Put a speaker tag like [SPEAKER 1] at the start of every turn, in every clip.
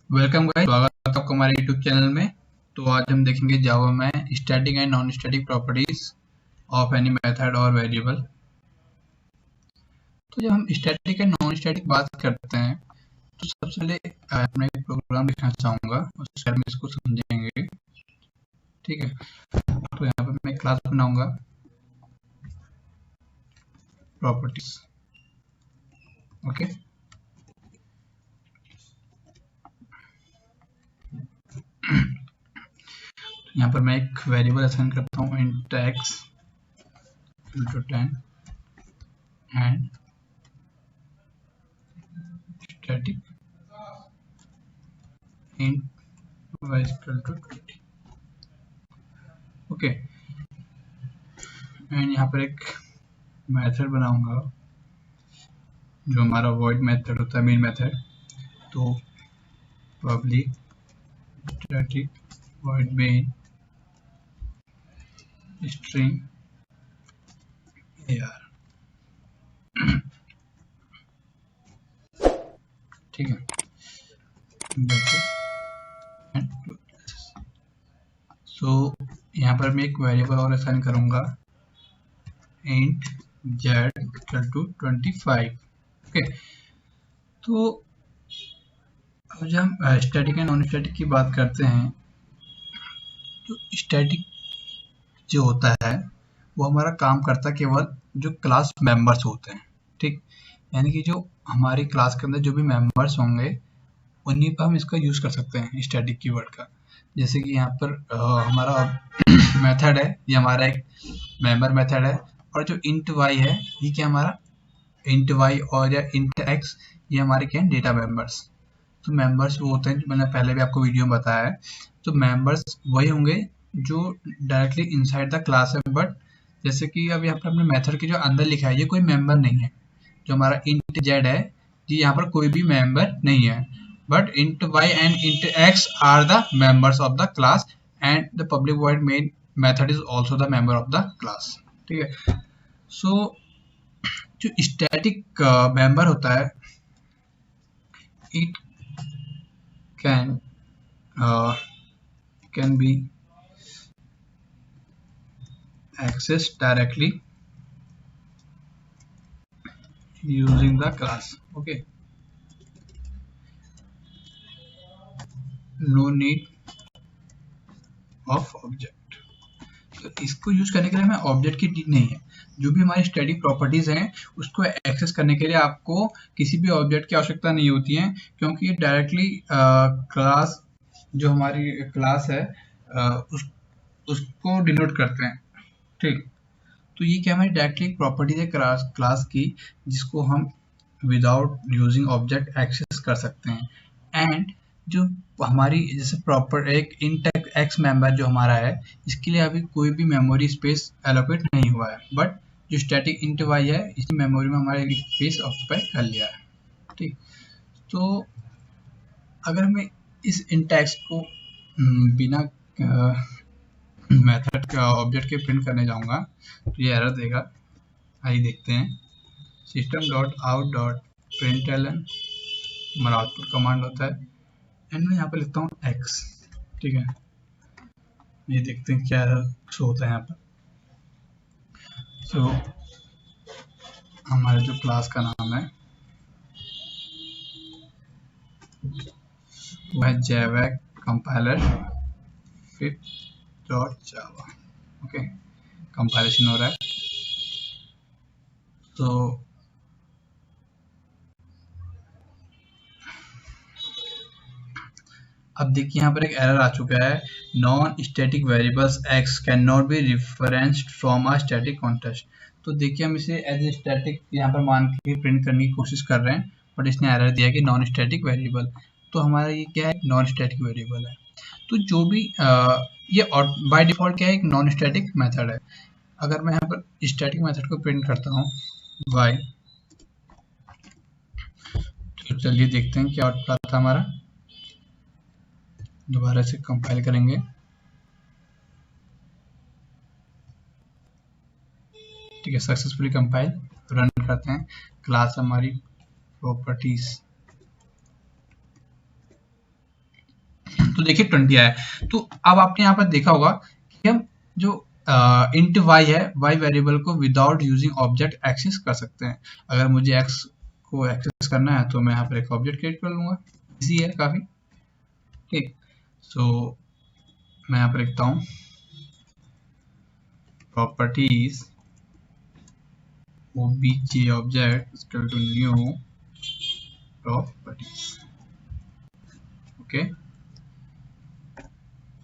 [SPEAKER 1] Welcome guys, स्वागत है आपका हमारे यूट्यूब चैनल में। तो आज हम देखेंगे जावा में static and non static properties of any method और वेरिएबल। तो जब हम स्टैटिक एंड नॉन स्टैटिक बात करते हैं तो सबसे पहले मैं एक प्रोग्राम लिखना चाहूँगा, उसके बाद में इसको समझेंगे। ठीक है, तो यहाँ पर मैं क्लास बनाऊंगा प्रॉपर्टीज। ओके, यहाँ पर मैं एक वेरिएबल असाइन करता हूँ int x = 10 and static int y = 20। Okay, and यहाँ पर एक मेथड बनाऊंगा जो हमारा void मेथड होता है, मेन मेथड। तो public static void main string ar। ठीक है, सो यहाँ पर मैं एक वेरिएबल और असाइन करूंगा int z = 25। ओके, तो अब जब हम स्टैटिक एंड नॉन स्टैटिक की बात करते हैं तो स्टैटिक जो होता है वो हमारा काम करता है केवल जो क्लास मेंबर्स होते हैं। ठीक, यानी कि जो हमारी क्लास के अंदर जो भी मेंबर्स होंगे उन्हीं पर हम इसका यूज़ कर सकते हैं स्टैटिक कीवर्ड का। जैसे कि यहाँ पर हमारा मेथड है, ये हमारा एक मेंबर मेथड है, और जो int y है ये क्या हमारा int y और या int x ये हमारे क्या है डेटा मेंबर्स। तो मेंबर्स वो होते हैं, मैंने पहले भी आपको वीडियो में बताया है। तो मेंबर्स वही होंगे जो डायरेक्टली इनसाइड द क्लास है, बट जैसे कि अब यहाँ पर अपने मेथड के जो अंदर लिखा है ये कोई मेंबर नहीं है। जो हमारा int z है ये यहाँ पर कोई भी मेंबर नहीं है, but int y and int x are the members of the class and the public void main method is also the member of the class। ठीक है, सो जो स्टैटिक मेंबर होता है it can be accessed directly using the class। okay, no need of object। तो इसको use करने के लिए हमें ऑब्जेक्ट की नीड नहीं है। जो भी हमारी स्टैटिक प्रॉपर्टीज हैं उसको एक्सेस करने के लिए आपको किसी भी ऑब्जेक्ट की आवश्यकता नहीं होती है, क्योंकि ये डायरेक्टली क्लास जो हमारी क्लास है उसको डिनोट करते हैं। ठीक, तो ये क्या हमारी डायरेक्टली एक प्रॉपर्टीज है क्लास की जिसको हम विदाउट यूजिंग ऑब्जेक्ट एक्सेस कर सकते हैं। एंड जो हमारी जैसे प्रॉपर एक int x मेंबर जो हमारा है इसके लिए अभी कोई भी मेमोरी स्पेस एलोकेट नहीं हुआ है, बट जो स्टैटिक int y है इसने मेमोरी में हमारा स्पेस ऑक्यूपाई कर लिया है। ठीक, तो अगर मैं इस int x को बिना मेथड का ऑब्जेक्ट के प्रिंट करने जाऊंगा तो ये एरर देगा। आइए देखते हैं, system.out.println हमारा आउटपुट कमांड होता है एंड मैं यहाँ पे लिखता हूँ x। ठीक है, ये देखते हैं क्या शो होता है यहाँ पर। सो हमारे जो क्लास का नाम है वो है javac compiler fifth.java। Okay, compilation हो रहा है। तो अब देखिए यहाँ पर एक एरर आ चुका है, non static variables x can not be referenced from a static context. तो देखिए हम इसे एज ए स्टैटिक यहाँ पर मान के प्रिंट करने की कोशिश कर रहे हैं, बट इसने एरर दिया कि नॉन स्टैटिक वेरिएबल। तो हमारा ये क्या है, नॉन स्टैटिक वेरिएबल है। तो जो भी ये बाय डिफॉल्ट क्या है, एक नॉन स्टैटिक मेथड है। अगर मैं यहाँ पर स्टैटिक मेथड को प्रिंट करता हूँ y, तो चलिए देखते हैं क्या आउटपुट आता है हमारा। दोबारा से कंपाइल करेंगे। ठीक है, सक्सेसफुली कंपाइल, रन करते हैं। क्लास हमारी प्रॉपर्टीज तो देखिए 20 आया। तो अब आपने यहाँ पर देखा होगा कि हम जो इंट y है, y वेरिएबल को विदाउट यूजिंग ऑब्जेक्ट एक्सेस कर सकते हैं। अगर मुझे x को एक्सेस करना है तो मैं यहाँ पर एक ऑब्जेक्ट क्रिएट कर लूंगा, इजी है काफी। ठीक, सो मैं यहाँ पर लिखता हूँ properties obj object equal to new properties. Okay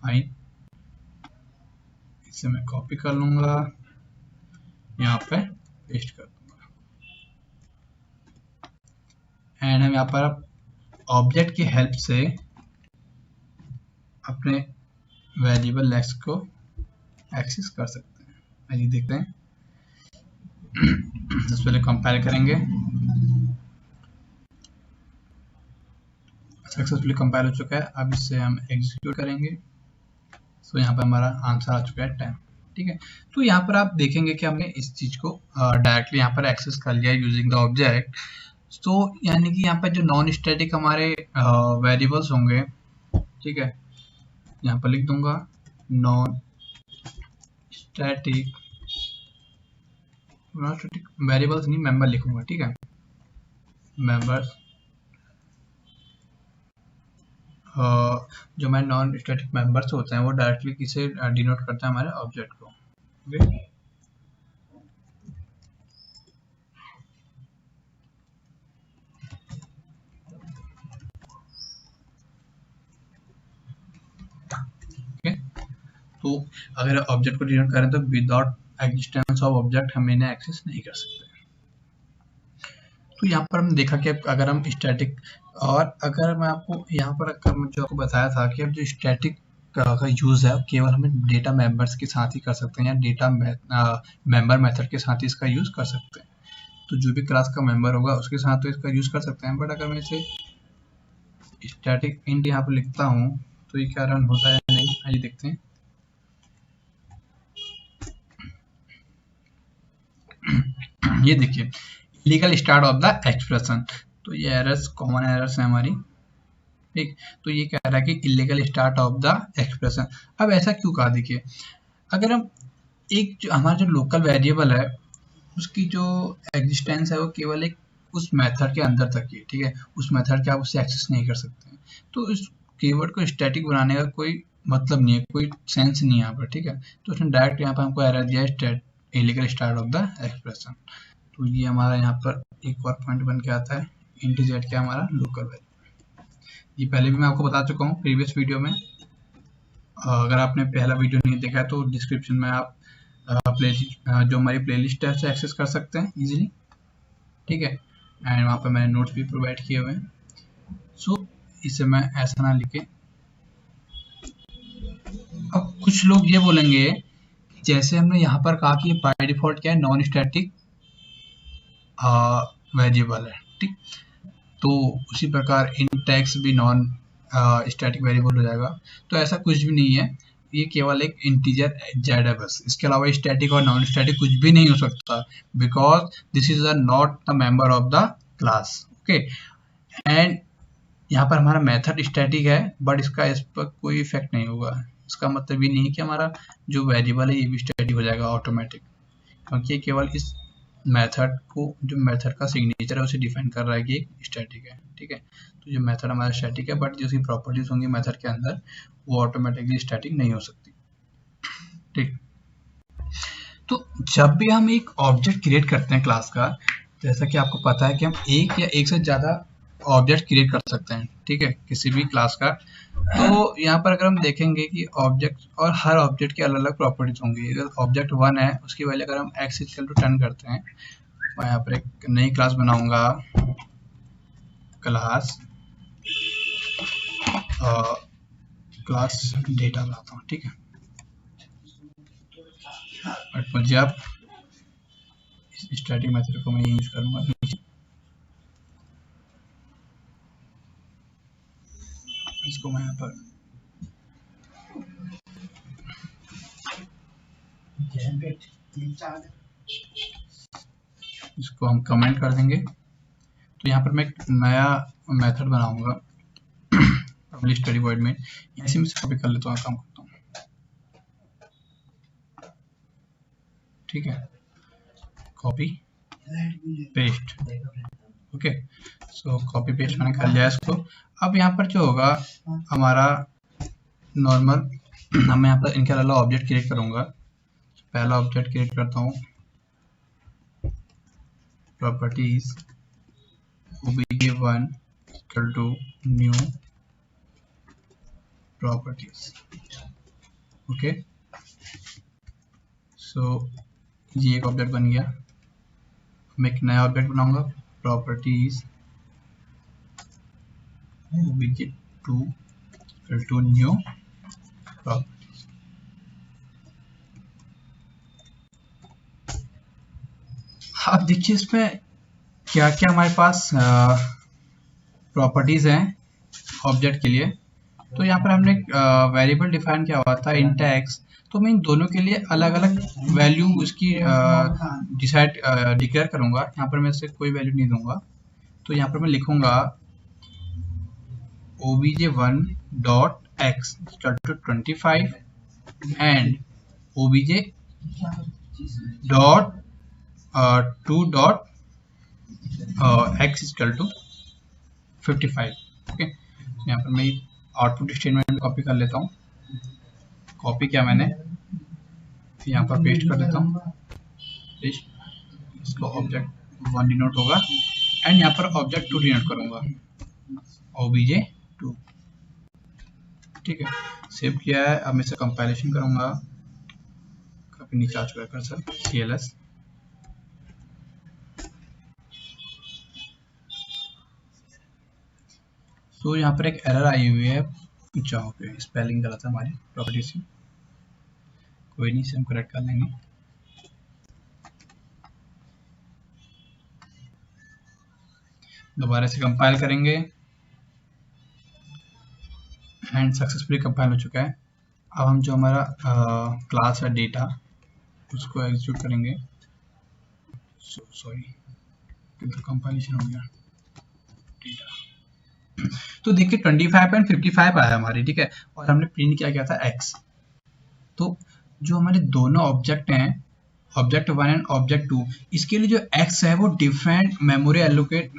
[SPEAKER 1] fine, इसे मैं कॉपी कर लूंगा, यहाँ पे पेस्ट कर दूंगा, एंड हम यहाँ पर ऑब्जेक्ट की हेल्प से अपने वेरिएबल x को एक्सेस कर सकते हैं। आइए देखते हैं। सबसे पहले कंपाइल करेंगे, सक्सेसफुली कंपाइल हो चुका है। अब इसे हम एग्जीक्यूट करेंगे। सो यहाँ पर हमारा आंसर आ चुका है 10। ठीक है, तो यहाँ पर आप देखेंगे कि हमने इस चीज को डायरेक्टली यहाँ पर एक्सेस कर लिया यूजिंग द ऑब्जेक्ट। तो यानी कि यहाँ पर जो नॉन स्टैटिक हमारे वेरिएबल्स होंगे, ठीक है, यहाँ पर लिख दूंगा नॉन स्टैटिक वेरिएबल्स नहीं, मेंबर लिखूंगा। ठीक है, मेंबर्स जो हमारे नॉन स्टैटिक मेंबर्स होते हैं वो डायरेक्टली किसे डिनोट करते हैं, हमारे ऑब्जेक्ट को। okay? तो अगर ऑब्जेक्ट को डिनोट करें तो विदाउट एग्जिस्टेंस ऑफ ऑब्जेक्ट हम इन्हें एक्सेस नहीं कर सकते। तो यहाँ पर हम देखा कि अगर हम स्टैटिक, और अगर मैं आपको यहाँ पर जो आपको बताया था कि अब जो स्टैटिक का यूज है केवल हमें डेटा मेंबर्स के साथ ही कर सकते हैं, या डेटा मेंबर मेथड के साथ ही इसका यूज कर सकते हैं। तो जो भी क्लास का मेंबर होगा उसके साथ तो इसका यूज कर सकते हैं, बट अगर मैं इसे स्टैटिक इंट यहाँ पर लिखता हूँ तो ये क्या रन होता है या नहीं, आइए देखते हैं। ये देखिए illegal start of the expression, तो ये एरर्स कॉमन एरर्स है हमारी। ठीक, तो ये कह रहा है कि illegal start of the expression. अब ऐसा क्यों कहा, देखिए अगर हम एक जो हमारा जो लोकल वेरिएबल है उसकी जो एग्जिस्टेंस है वो केवल एक उस मेथड के अंदर तक ही, ठीक है, उस मेथड के आप उससे एक्सेस नहीं कर सकते हैं, तो इस कीवर्ड को स्टैटिक बनाने का कोई मतलब नहीं है, कोई सेंस नहीं है यहाँ पर। ठीक है, तो उसने डायरेक्ट यहाँ पर हमको एरर दिया है illegal start of the expression. तो ये हमारा यहाँ पर एक और पॉइंट बन के आता है, इंट जेड क्या हमारा लोकल वेरिएबल। ये पहले भी मैं आपको बता चुका हूँ प्रीवियस वीडियो में। अगर आपने पहला वीडियो नहीं देखा है तो डिस्क्रिप्शन में आप जो हमारी प्लेलिस्ट है उसे एक्सेस कर सकते हैं इजीली। ठीक है, एंड वहाँ पर मैंने नोट्स भी प्रोवाइड किए हुए हैं। सो इसे मैं ऐसा ना लिखे। अब कुछ लोग ये बोलेंगे जैसे हमने यहाँ पर कहा कि बाय डिफॉल्ट क्या है, नॉन स्टैटिक वेरिएबल है। ठीक, तो उसी प्रकार इन टैग्स भी नॉन स्टैटिक वेरिएबल हो जाएगा। तो ऐसा कुछ भी नहीं है, ये केवल एक इंटीजर जेड है बस, इसके अलावा स्टैटिक और नॉन स्टैटिक कुछ भी नहीं हो सकता, because this is not the member of the class. Okay, and यहाँ पर हमारा मेथड स्टैटिक है बट इसका इस पर कोई इफेक्ट नहीं होगा। इसका मतलब ये नहीं है कि हमारा जो वेरिएबल है ये भी स्टैटिक हो जाएगा ऑटोमेटिक, क्योंकि केवल इस मेथड को, जो मेथड का सिग्नेचर है उसे डिफाइन कर रहा है कि स्टैटिक है। ठीक है, तो जो मेथड हमारा स्टैटिक है बट जो उसकी प्रॉपर्टीज होंगी मेथड के अंदर वो ऑटोमेटिकली स्टैटिक नहीं हो सकती। ठीक, तो जब भी हम एक ऑब्जेक्ट क्रिएट करते हैं क्लास का, जैसा कि आपको पता है कि हम एक या एक से ज़्यादा ऑब्जेक्ट क्रिएट कर सकते हैं, ठीक है, किसी भी क्लास का। तो यहाँ पर अगर हम देखेंगे कि ऑब्जेक्ट और हर ऑब्जेक्ट की अलग अलग प्रॉपर्टीज होंगी। अगर ऑब्जेक्ट 1 है उसकी वैल्यू अगर हम x इक्वल टू 10 करते हैं, मैं यहाँ पर एक नई क्लास बनाऊंगा, क्लास क्लास डेटा बनाता हूँ। ठीक है, बट मुझे अब स्टैटिक मेथड को मैं यूज करूंगा। इसको मैं यहाँ पर इसको हम कमेंट कर देंगे। तो यहाँ पर मैं एक नया मेथड बनाऊंगा पब्लिश स्टडी वॉइड में, ऐसे में से कॉपी कर लेता हूँ, काम करता हूँ, ठीक है, कॉपी पेस्ट, ओके। सो कॉपी पेस्ट मैंने कर लिया इसको। अब यहाँ पर जो होगा हमारा नॉर्मल, मैं यहाँ पर इनके अलावा ऑब्जेक्ट क्रिएट करूंगा। पहला ऑब्जेक्ट क्रिएट करता हूँ, properties obj1 equal to new properties, okay. So ये एक ऑब्जेक्ट बन गया। मैं एक नया ऑब्जेक्ट बनाऊंगा, properties obj2 equal to new properties। अब देखिए इसमें क्या क्या हमारे पास प्रॉपर्टीज हैं ऑब्जेक्ट के लिए। तो यहाँ पर हमने वेरिएबल डिफाइन किया हुआ था int x, तो मैं इन दोनों के लिए अलग अलग वैल्यू उसकी डिक्लेयर करूंगा। यहाँ पर मैं इससे कोई वैल्यू नहीं दूंगा, तो यहाँ पर मैं लिखूंगा obj1 dot x equal to 25 and obj dot 2 dot x equal to 55, okay. यहाँ पर मैं आउटपुट स्टेटमेंट कॉपी कर लेता हूँ, कॉपी किया मैंने, यहाँ पर पेस्ट कर देता हूँ, पेस्ट, इसको ऑब्जेक्ट 1 डिनोट होगा एंड यहाँ पर ऑब्जेक्ट 2 डिनोट करूंगा, obj2, ठीक है। सेव किया है। अब मैं इसे कंपाइलेशन करूंगा, काफी नीचे आ चुका है कर्सर, cls, तो यहाँ पर एक एरर आई हुई है, जहाँ पे स्पेलिंग गलत है हमारी प्रॉपर्टी से, कोई नहीं, इसे हम करेक्ट कर लेंगे। दोबारा से कंपाइल करेंगे एंड सक्सेसफुली कंपाइल हो चुका है। अब हम जो हमारा क्लास है डेटा, उसको एग्जीक्यूट करेंगे। सॉरी, कंपाइलेशन हो गया डेटा। तो देखिए 25 एंड 55 आया हमारी, ठीक है, और हमने प्रिंट किया था x। तो जो हमारे दोनों ऑब्जेक्ट हैं, ऑब्जेक्ट 1 एंड ऑब्जेक्ट 2, इसके लिए जो x है वो डिफरेंट मेमोरी एलोकेट,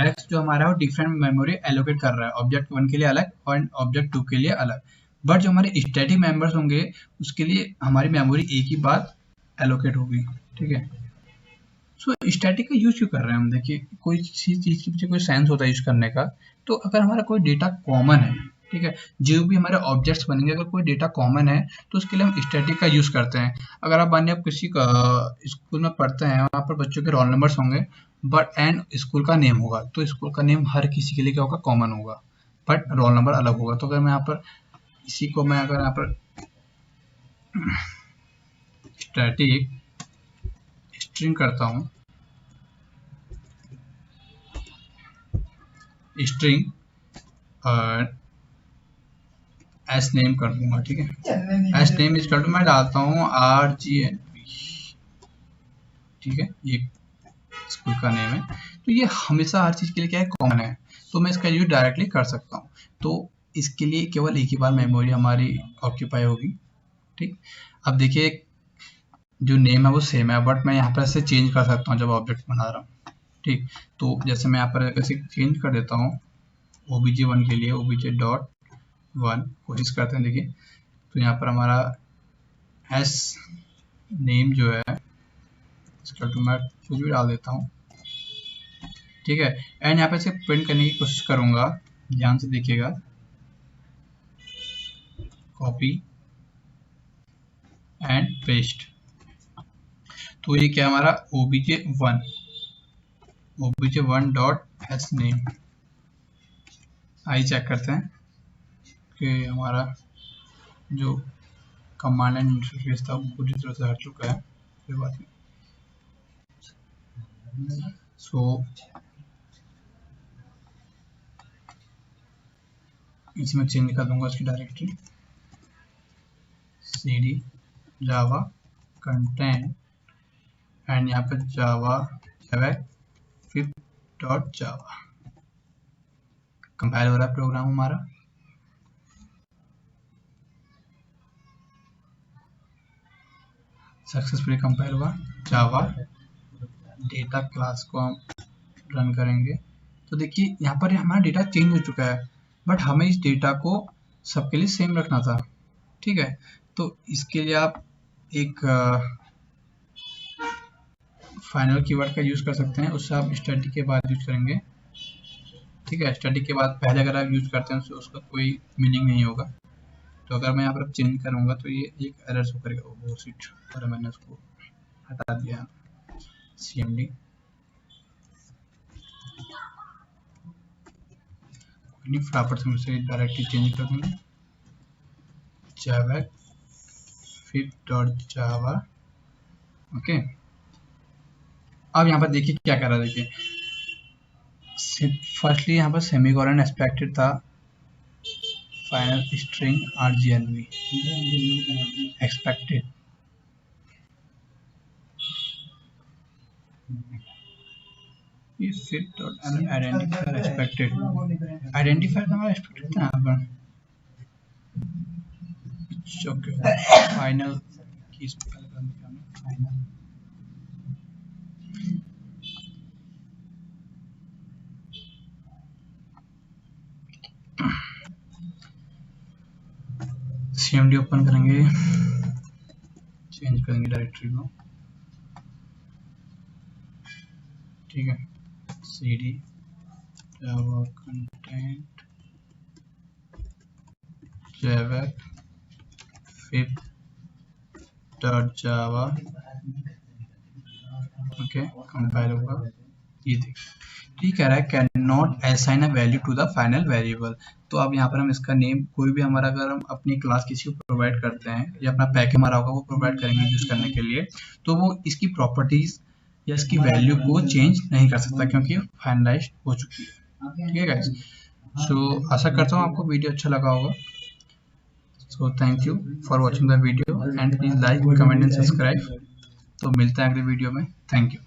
[SPEAKER 1] x जो हमारा है वो डिफरेंट मेमोरी एलोकेट कर रहा है, ऑब्जेक्ट 1 के लिए अलग और ऑब्जेक्ट 2 के लिए अलग। बट जो हमारे स्टैटिक मेंबर्स होंगे उसके लिए हमारी मेमोरी एक ही बार एलोकेट होगी, ठीक है। सो स्टैटिक का यूज क्यों कर रहे हैं हम? देखिए कोई चीज के पीछे कोई सेंस होता है यूज करने का। तो अगर हमारा कोई डेटा कॉमन है, ठीक है, जो भी हमारे ऑब्जेक्ट्स बनेंगे, अगर कोई डेटा कॉमन है तो उसके लिए हम स्टैटिक का यूज करते हैं। अगर आप मानिए आप किसी स्कूल में पढ़ते हैं, वहाँ पर बच्चों के रोल नंबर्स होंगे बट एंड स्कूल का नेम होगा, तो स्कूल का नेम हर किसी के लिए क्या होगा, कॉमन होगा, बट रोल नंबर अलग होगा। तो अगर मैं यहाँ पर इसी को मैं अगर यहाँ पर स्टैटिक स्ट्रिंग करता हूँ, स्ट्रिंग एस नेम कर दूंगा, ठीक है। एस नेम इज मैं डालता हूँ RGNP, ठीक है, ये स्कूल का नेम है। तो ये हमेशा हर चीज के लिए क्या है, कॉमन है, तो मैं इसका यूज डायरेक्टली कर सकता हूँ। तो इसके लिए केवल एक ही बार मेमोरी हमारी ऑक्यूपाई होगी, ठीक। अब देखिए जो नेम है वो सेम है, बट मैं यहाँ पर इसे चेंज कर सकता हूँ जब ऑब्जेक्ट बना रहा हूँ, ठीक। तो जैसे मैं यहाँ पर ऐसे चेंज कर देता हूँ, obj1 के लिए obj.1 कोशिश करते हैं, देखिए तो यहाँ पर हमारा एस नेम जो है इसका तो मैं कुछ भी डाल देता हूँ, ठीक है। एंड यहाँ पे इसे प्रिंट करने की कोशिश करूंगा, ध्यान से देखिएगा, कॉपी एंड पेस्ट। तो ये क्या हमारा obj1 डॉट एस नेम, आई चेक करते हैं कि हमारा जो कमांड एंड इंटरफेस था वो पूरी तरह से हट चुका है, कोई बात नहीं। सो इसमें चेंज कर दूंगा उसकी directory, cd Java content and यहाँ पे जावा फिर डॉट जावा। कंपाइल हो रहा है प्रोग्राम हमारा, सक्सेसफुली कंपाइल हुआ। जावा डेटा क्लास को हम रन करेंगे तो देखिए यहाँ पर हमारा डेटा चेंज हो चुका है, बट हमें इस डेटा को सबके लिए सेम रखना था। ठीक है, तो इसके लिए आप एक फाइनल कीवर्ड का यूज कर सकते हैं, उससे आप स्टैटिक के बाद यूज करेंगे। ठीक है, स्टैटिक के बाद पहले अगर आप यूज करते हैं तो उसका कोई मीनिंग नहीं होगा। तो अगर मैं यहाँ पर चेंज करूँगा तो ये एक एरर शो करेगा। वो सीट और मैंने उसको हटा दिया। cmd नहीं, फटाफट से मुझे डायरेक्टली चेंज कर दूंगा। java fib.java। ओके, अब यहाँ पर देखिए क्या कर रहा है। देखिए फर्स्टली यहाँ पर सेमीकोलन एक्सपेक्टेड था, final string rgnv expected. Identifier expected, identifier हमारा एक्सपेक्टेड था यहाँ पर। ओके, फाइनल की फाइनल cmd ओपन करेंगे, चेंज करेंगे डायरेक्टरी को। ठीक है, cd java content java fib.java। Okay, compile होगा। ये देखिए ठीक कह रहा है can not assign a value to the final variable. तो अब यहाँ पर हम इसका नेम कोई भी हमारा, अगर हम अपनी क्लास किसी को प्रोवाइड करते हैं या अपना पैक हमारा होगा वो प्रोवाइड करेंगे यूज करने के लिए, तो वो इसकी प्रॉपर्टीज या इसकी वैल्यू को चेंज नहीं कर सकता क्योंकि फाइनलाइज हो चुकी है। ठीक है गाइस, सो आशा करता हूँ आपको वीडियो अच्छा लगा होगा। So thank you for watching the video and please like, comment and subscribe. तो मिलते हैं अगले वीडियो में। Thank you.